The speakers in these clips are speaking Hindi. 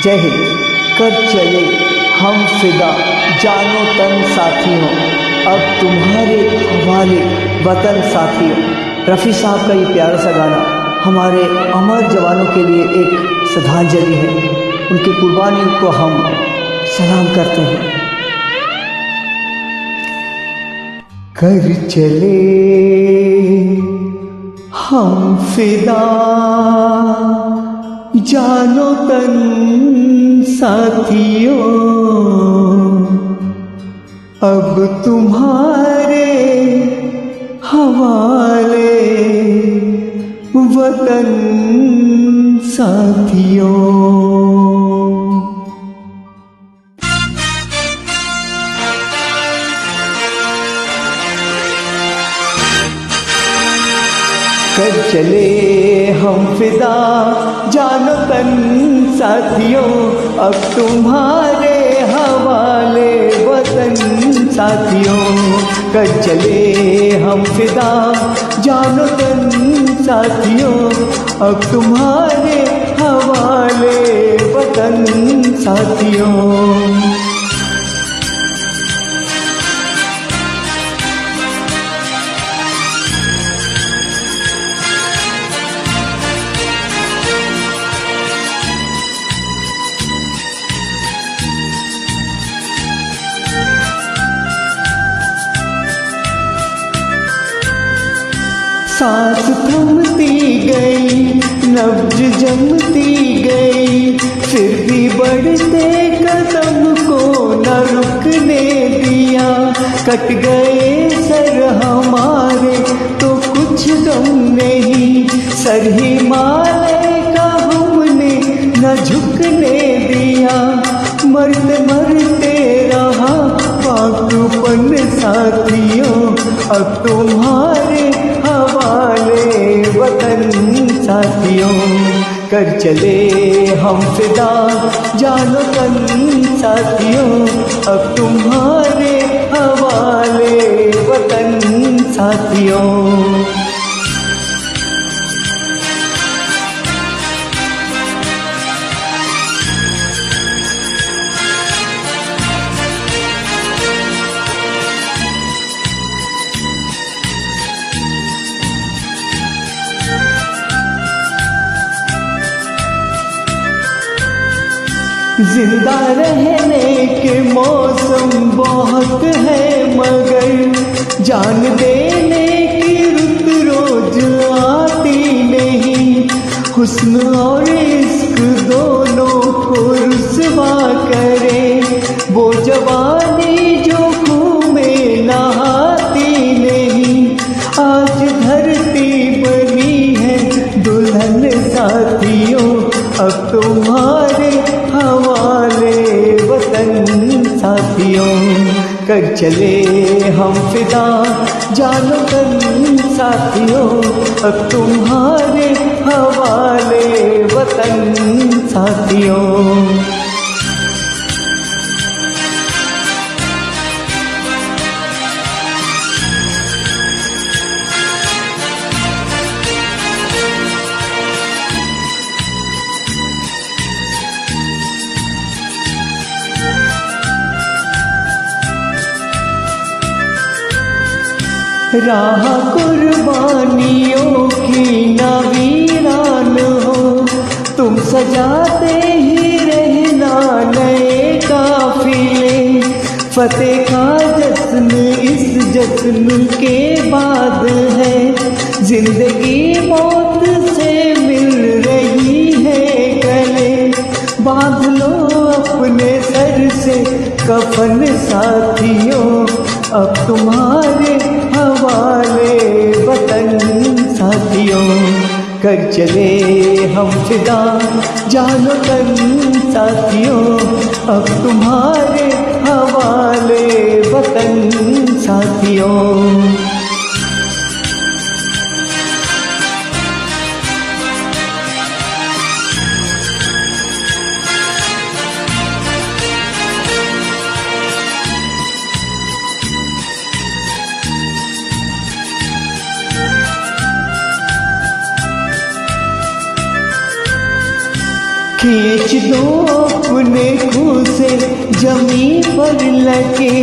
जय हिंद। कर चले हम फिदा जानो तन साथियों, अब तुम्हारे हवाले वतन साथियों। रफ़ी साहब का ये प्यारा सा गाना हमारे अमर जवानों के लिए एक श्रद्धांजलि है। उनकी कुर्बानी को हम सलाम करते हैं। कर चले हम फिदा जानो तन साथियों, अब तुम्हारे हवाले वतन साथियों। कर चले हम फिदा जानो तन साथियों, अब तुम्हारे हवाले वतन साथियों। कर चले हम फिदा जानो तन साथियों, अब तुम्हारे हवाले वतन साथियों। सांस थमती गई, नब्ज जमती गई, फिर भी बढ़ते कदम को न रुकने दिया। कट गए सर हमारे तो कुछ गम नहीं, सर हिमालय का हमने न झुकने दिया। मरते मरते रहा पाकपन साथियों, अब तुम्हारे हवाले वतन साथियों। कर चले हम फिदा जानो तन साथियों, अब तुम्हारे हवाले वतन साथियों। जिंदा रहने के मौसम बहुत है, मगर जान देने की रुत रोज आती नहीं। हुस्न और इश्क दोनों को रुसवा करे, वो जवानी जो खून में नहाती नहीं। आज धरती बनी है दुल्हन साथियों, अब तुम्हारे हवाले वतन साथियों। कर चले हम फिदा जानो तन साथियों, अब तुम्हारे हवाले वतन साथियों। राह कुर्बानियों की ना वीरान हो, तुम सजाते ही रहना नए काफिले। फतेह का जश्न इस जश्न के बाद है, जिंदगी मौत से मिल रही है गले। बांध लो अपने सर से कफन साथियों, अब तुम्हारे हवाले वतन साथियों। कर चले हम फिदा जानो तन साथियों, अब तुम्हारे हवाले वतन साथियों। खींच दो अपने खूह से जमीन पर लगे,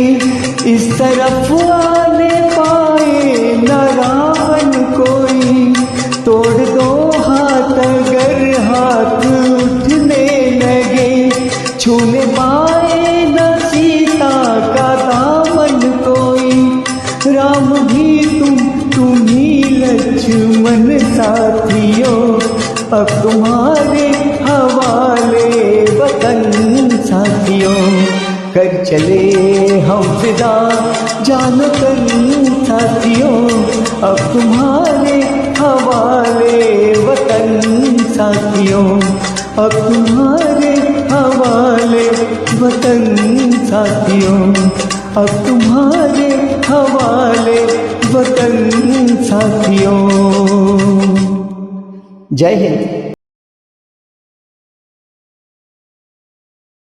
इस तरफ आने पाए न रावण कोई। तोड़ दो हाथ अगर हाथ उठने लगे, छूने पाए न सीता का दामन कोई। राम भी तुम ही लक्ष्मण साथियों, अब तुम्हारे हवाले वतन साथियों। कर चले हम फिदा जानो तन साथियों, अब तुम्हारे हवाले वतन साथियों, अब तुम्हारे हवाले वतन साथियों, अब तुम्हारे हवाले वतन साथियों। जय हिंद।